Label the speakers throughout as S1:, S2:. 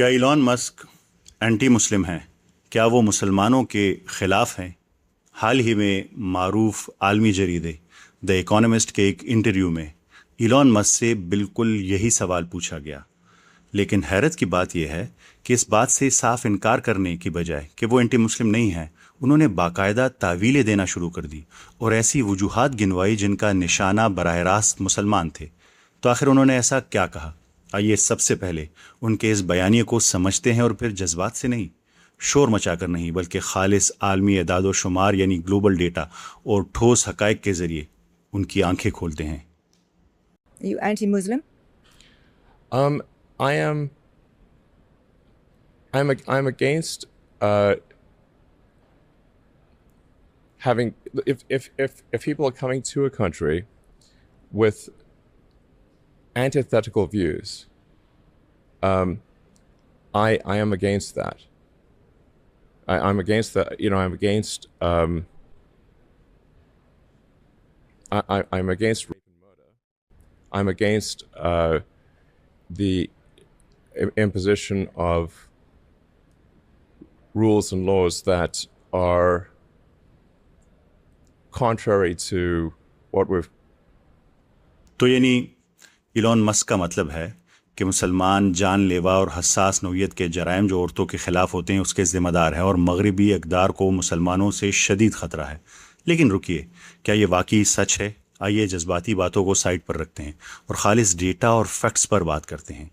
S1: کیا Elon Musk anti مسلم ہیں؟ کیا وہ مسلمانوں کے خلاف ہیں؟ حال ہی میں معروف عالمی جریدے دی اکانومسٹ کے ایک انٹرویو میں ایلون مسک سے بالکل یہی سوال پوچھا گیا، لیکن حیرت کی بات یہ ہے کہ اس بات سے صاف انکار کرنے کی بجائے کہ وہ اینٹی مسلم نہیں ہیں، انہوں نے باقاعدہ تعویلیں دینا شروع کر دی اور ایسی وجوہات گنوائی جن کا نشانہ براہ راست مسلمان تھے۔ تو آخر انہوں نے ایسا کیا کہا؟ آئیے سب سے پہلے ان کے اس بیانیے کو سمجھتے ہیں اور پھر جذبات سے نہیں، شور مچا کر نہیں، بلکہ خالص عالمی اعداد و شمار یعنی گلوبل ڈیٹا اور ٹھوس حقائق کے ذریعے ان کی آنکھیں کھولتے ہیں۔
S2: Are you anti-Muslim?
S3: I'm against having if people are coming to a country with antithetical views, I am against that. I'm against that. I'm against I'm against rape and murder. I'm against the imposition of rules and laws that are contrary to what we've.
S1: تو یعنی Elon Musk کا مطلب ہے کہ مسلمان جان لیوا اور حساس نوعیت کے جرائم جو عورتوں کے خلاف ہوتے ہیں اس کے ذمہ دار ہے، اور مغربی اقدار کو مسلمانوں سے شدید خطرہ ہے۔ لیکن رکیے، کیا یہ واقعی سچ ہے؟ آئیے جذباتی باتوں کو سائڈ پر رکھتے ہیں اور خالص ڈیٹا اور فیکٹس پر بات کرتے ہیں۔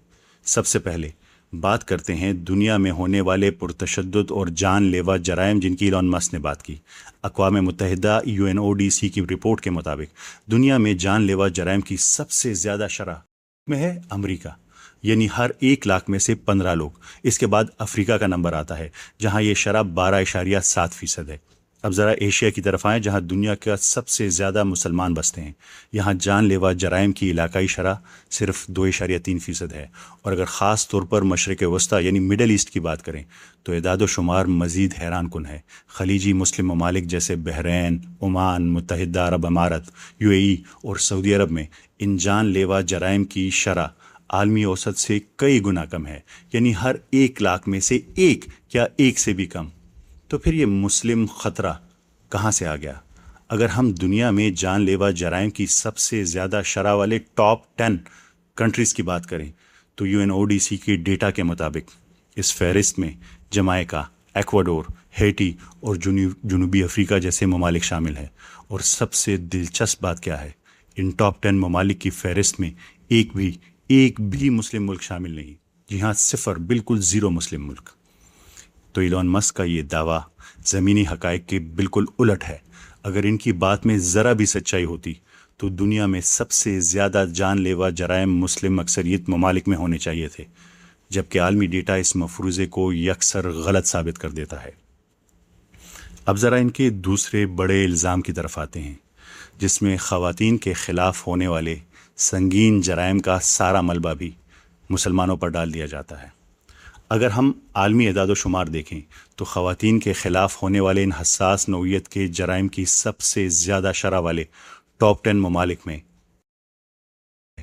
S1: سب سے پہلے بات کرتے ہیں دنیا میں ہونے والے پرتشدد اور جان لیوا جرائم جن کی ایلون مسک نے بات کی۔ اقوام متحدہ UNODC کی رپورٹ کے مطابق دنیا میں جان لیوا جرائم کی سب سے زیادہ شرح میں ہے امریکہ، یعنی ہر 1 لاکھ میں سے 15 لوگ۔ اس کے بعد افریقہ کا نمبر آتا ہے جہاں یہ شرح 12.7% ہے۔ اب ذرا ایشیا کی طرف آئیں جہاں دنیا کا سب سے زیادہ مسلمان بستے ہیں۔ یہاں جان لیوا جرائم کی علاقائی شرح صرف 2.3% ہے، اور اگر خاص طور پر مشرق وسطیٰ یعنی مڈل ایسٹ کی بات کریں تو اعداد و شمار مزید حیران کن ہے۔ خلیجی مسلم ممالک جیسے بحرین، عمان، متحدہ عرب امارات، UAE اور سعودی عرب میں ان جان لیوا جرائم کی شرح عالمی اوسط سے کئی گنا کم ہے، یعنی ہر 1 لاکھ میں سے ایک یا ایک سے بھی کم۔ تو پھر یہ مسلم خطرہ کہاں سے آ گیا؟ اگر ہم دنیا میں جان لیوا جرائم کی سب سے زیادہ شرح والے ٹاپ 10 کنٹریز کی بات کریں تو UNODC کی ڈیٹا کے مطابق اس فہرست میں جمائکا، ایکواڈور، ہیٹی اور جنوبی افریقہ جیسے ممالک شامل ہیں۔ اور سب سے دلچسپ بات کیا ہے؟ ان ٹاپ 10 ممالک کی فہرست میں ایک بھی مسلم ملک شامل نہیں۔ جی ہاں، صفر، بالکل زیرو مسلم ملک۔ تو ایلون مسک کا یہ دعویٰ زمینی حقائق کے بالکل الٹ ہے۔ اگر ان کی بات میں ذرا بھی سچائی ہوتی تو دنیا میں سب سے زیادہ جان لیوا جرائم مسلم اکثریت ممالک میں ہونے چاہیے تھے، جبکہ عالمی ڈیٹا اس مفروضے کو یکسر غلط ثابت کر دیتا ہے۔ اب ذرا ان کے دوسرے بڑے الزام کی طرف آتے ہیں، جس میں خواتین کے خلاف ہونے والے سنگین جرائم کا سارا ملبہ بھی مسلمانوں پر ڈال دیا جاتا ہے۔ اگر ہم عالمی اعداد و شمار دیکھیں تو خواتین کے خلاف ہونے والے ان حساس نوعیت کے جرائم کی سب سے زیادہ شرح والے ٹاپ 10 ممالک میں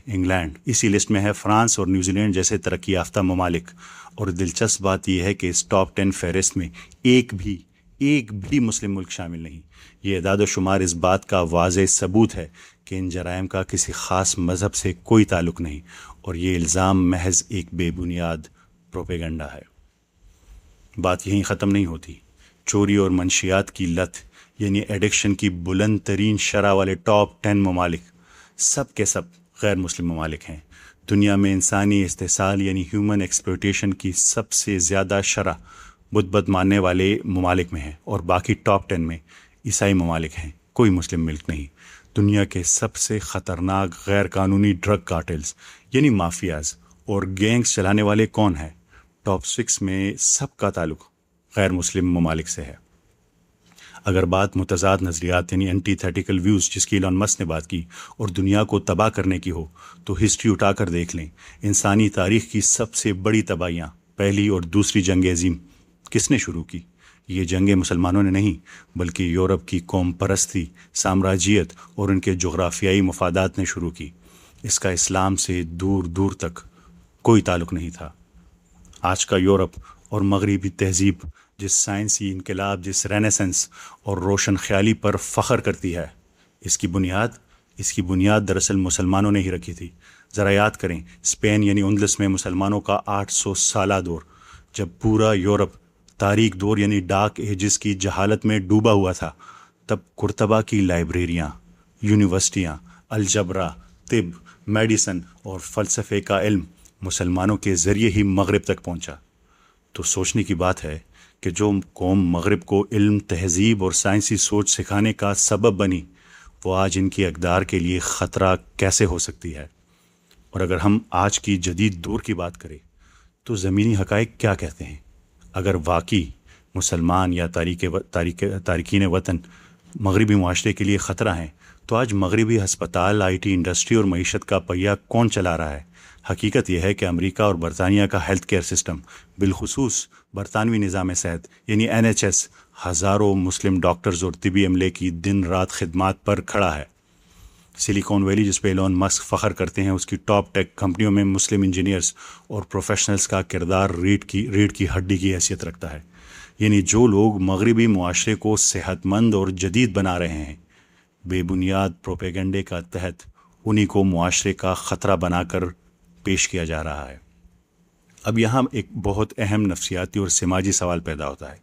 S1: انگلینڈ، اسی لسٹ میں ہے فرانس اور نیوزی لینڈ جیسے ترقی یافتہ ممالک۔ اور دلچسپ بات یہ ہے کہ اس ٹاپ 10 فہرست میں ایک بھی مسلم ملک شامل نہیں۔ یہ اعداد و شمار اس بات کا واضح ثبوت ہے کہ ان جرائم کا کسی خاص مذہب سے کوئی تعلق نہیں، اور یہ الزام محض ایک بے بنیاد پروپیگنڈا ہے۔ بات یہیں ختم نہیں ہوتی۔ چوری اور منشیات کی لت یعنی ایڈکشن کی بلند ترین شرح والے ٹاپ 10 ممالک سب کے سب غیر مسلم ممالک ہیں۔ دنیا میں انسانی استحصال یعنی ہیومن ایکسپلوٹیشن کی سب سے زیادہ شرح بت ماننے والے ممالک میں ہے، اور باقی ٹاپ 10 میں عیسائی ممالک ہیں، کوئی مسلم ملک نہیں۔ دنیا کے سب سے خطرناک غیر قانونی ڈرگ کارٹلز یعنی مافیاز اور گینگز چلانے والے کون ہیں؟ ٹاپ 6 میں سب کا تعلق غیر مسلم ممالک سے ہے۔ اگر بات متضاد نظریات یعنی اینٹی تھیٹیکل ویوز جس کی ایلون مسک نے بات کی اور دنیا کو تباہ کرنے کی ہو تو ہسٹری اٹھا کر دیکھ لیں۔ انسانی تاریخ کی سب سے بڑی تباہیاں، پہلی اور دوسری جنگ عظیم، کس نے شروع کی؟ یہ جنگیں مسلمانوں نے نہیں، بلکہ یورپ کی قوم پرستی، سامراجیت اور ان کے جغرافیائی مفادات نے شروع کی۔ اس کا اسلام سے دور دور تک کوئی تعلق نہیں تھا۔ آج کا یورپ اور مغربی تہذیب جس سائنسی انقلاب، جس رینیسنس اور روشن خیالی پر فخر کرتی ہے، اس کی بنیاد دراصل مسلمانوں نے ہی رکھی تھی۔ ذرا یاد کریں، اسپین یعنی اندلس میں مسلمانوں کا 800 سالہ دور، جب پورا یورپ تاریک دور یعنی ڈارک ایجز کی جہالت میں ڈوبا ہوا تھا، تب قرطبہ کی لائبریریاں، یونیورسٹیاں، الجبرا، طب، میڈیسن اور فلسفے کا علم مسلمانوں کے ذریعے ہی مغرب تک پہنچا۔ تو سوچنے کی بات ہے کہ جو قوم مغرب کو علم، تہذیب اور سائنسی سوچ سکھانے کا سبب بنی، وہ آج ان کی اقدار کے لیے خطرہ کیسے ہو سکتی ہے؟ اور اگر ہم آج کی جدید دور کی بات کریں تو زمینی حقائق کیا کہتے ہیں؟ اگر واقعی مسلمان یا تارکین وطن مغربی معاشرے کے لیے خطرہ ہیں، تو آج مغربی ہسپتال، آئی ٹی انڈسٹری اور معیشت کا پہیہ کون چلا رہا ہے؟ حقیقت یہ ہے کہ امریکہ اور برطانیہ کا ہیلتھ کیئر سسٹم، بالخصوص برطانوی نظام صحت یعنی NHS، ہزاروں مسلم ڈاکٹرز اور طبی عملے کی دن رات خدمات پر کھڑا ہے۔ سلیکون ویلی جس پہ ایلون مسک فخر کرتے ہیں، اس کی ٹاپ ٹیک کمپنیوں میں مسلم انجینئرز اور پروفیشنلز کا کردار ریڑھ کی ہڈی کی حیثیت رکھتا ہے۔ یعنی جو لوگ مغربی معاشرے کو صحت مند اور جدید بنا رہے ہیں، بے بنیاد پروپیگنڈے کا تحت انہی کو معاشرے کا خطرہ بنا کر پیش کیا جا رہا ہے۔ اب یہاں ایک بہت اہم نفسیاتی اور سماجی سوال پیدا ہوتا ہے۔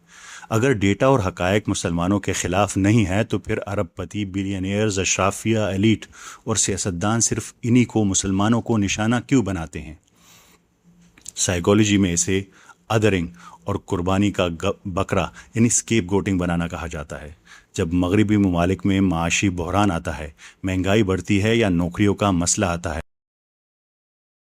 S1: اگر ڈیٹا اور حقائق مسلمانوں کے خلاف نہیں ہے تو پھر ارب پتی، بلینئرز، اشرافیہ، ایلیٹ اور سیاستدان صرف انہی کو، مسلمانوں کو نشانہ کیوں بناتے ہیں؟ سائیکالوجی میں اسے ادرنگ اور قربانی کا بکرا یعنی اسکیپ گوٹنگ بنانا کہا جاتا ہے۔ جب مغربی ممالک میں معاشی بحران آتا ہے، مہنگائی بڑھتی ہے یا نوکریوں کا مسئلہ آتا ہے،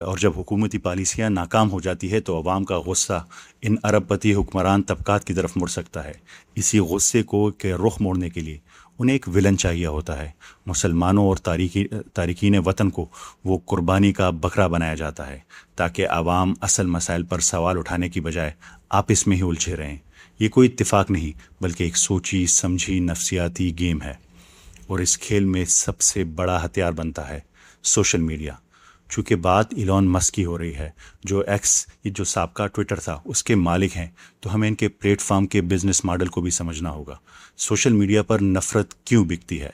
S1: اور جب حکومتی پالیسیاں ناکام ہو جاتی ہے، تو عوام کا غصہ ان ارب پتی حکمران طبقات کی طرف مڑ سکتا ہے۔ اسی غصے کو کے رخ موڑنے کے لیے انہیں ایک ولن چاہیے ہوتا ہے۔ مسلمانوں اور تارکین وطن کو وہ قربانی کا بکرا بنایا جاتا ہے تاکہ عوام اصل مسائل پر سوال اٹھانے کی بجائے آپس میں ہی الجھے رہیں۔ یہ کوئی اتفاق نہیں بلکہ ایک سوچی سمجھی نفسیاتی گیم ہے، اور اس کھیل میں سب سے بڑا ہتھیار بنتا ہے سوشل میڈیا۔ چونکہ بات ایلون مسک کی ہو رہی ہے، جو ایکس، یہ جو سابقہ ٹویٹر تھا، اس کے مالک ہیں، تو ہمیں ان کے پلیٹ فارم کے بزنس ماڈل کو بھی سمجھنا ہوگا۔ سوشل میڈیا پر نفرت کیوں بکتی ہے؟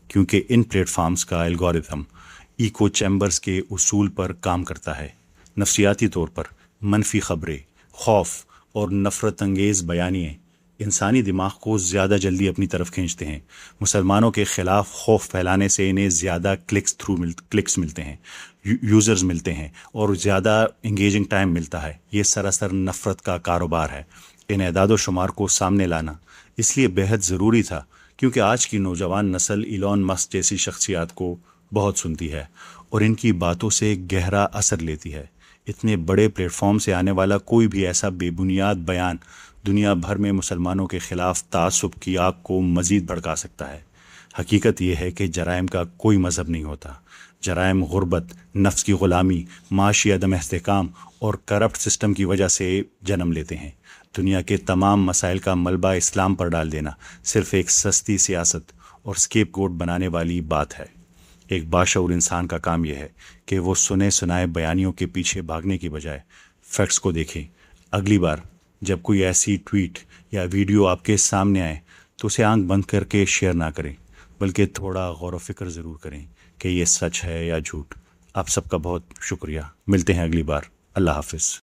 S1: کیونکہ ان پلیٹ فارمز کا الگورتھم ایکو چیمبرز کے اصول پر کام کرتا ہے۔ نفسیاتی طور پر منفی خبریں، خوف اور نفرت انگیز بیانیے انسانی دماغ کو زیادہ جلدی اپنی طرف کھینچتے ہیں۔ مسلمانوں کے خلاف خوف پھیلانے سے انہیں زیادہ کلکس ملتے ہیں، یوزرز ملتے ہیں اور زیادہ انگیجنگ ٹائم ملتا ہے۔ یہ سراسر نفرت کا کاروبار ہے۔ ان اعداد و شمار کو سامنے لانا اس لیے بے حد ضروری تھا کیونکہ آج کی نوجوان نسل ایلون مسک جیسی شخصیات کو بہت سنتی ہے اور ان کی باتوں سے گہرا اثر لیتی ہے۔ اتنے بڑے پلیٹ فارم سے آنے والا کوئی بھی ایسا بے بنیاد بیان دنیا بھر میں مسلمانوں کے خلاف تعصب کی آگ کو مزید بھڑکا سکتا ہے۔ حقیقت یہ ہے کہ جرائم کا کوئی مذہب نہیں ہوتا۔ جرائم غربت، نفس کی غلامی، معاشی عدم استحکام اور کرپٹ سسٹم کی وجہ سے جنم لیتے ہیں۔ دنیا کے تمام مسائل کا ملبہ اسلام پر ڈال دینا صرف ایک سستی سیاست اور اسکیپ گوٹ بنانے والی بات ہے۔ ایک باشعور انسان کا کام یہ ہے کہ وہ سنے سنائے بیانیوں کے پیچھے بھاگنے کی بجائے فیکٹس کو دیکھیں۔ اگلی بار جب کوئی ایسی ٹویٹ یا ویڈیو آپ کے سامنے آئے تو اسے آنکھ بند کر کے شیئر نہ کریں، بلکہ تھوڑا غور و فکر ضرور کریں کہ یہ سچ ہے یا جھوٹ۔ آپ سب کا بہت شکریہ۔ ملتے ہیں اگلی بار۔ اللہ حافظ۔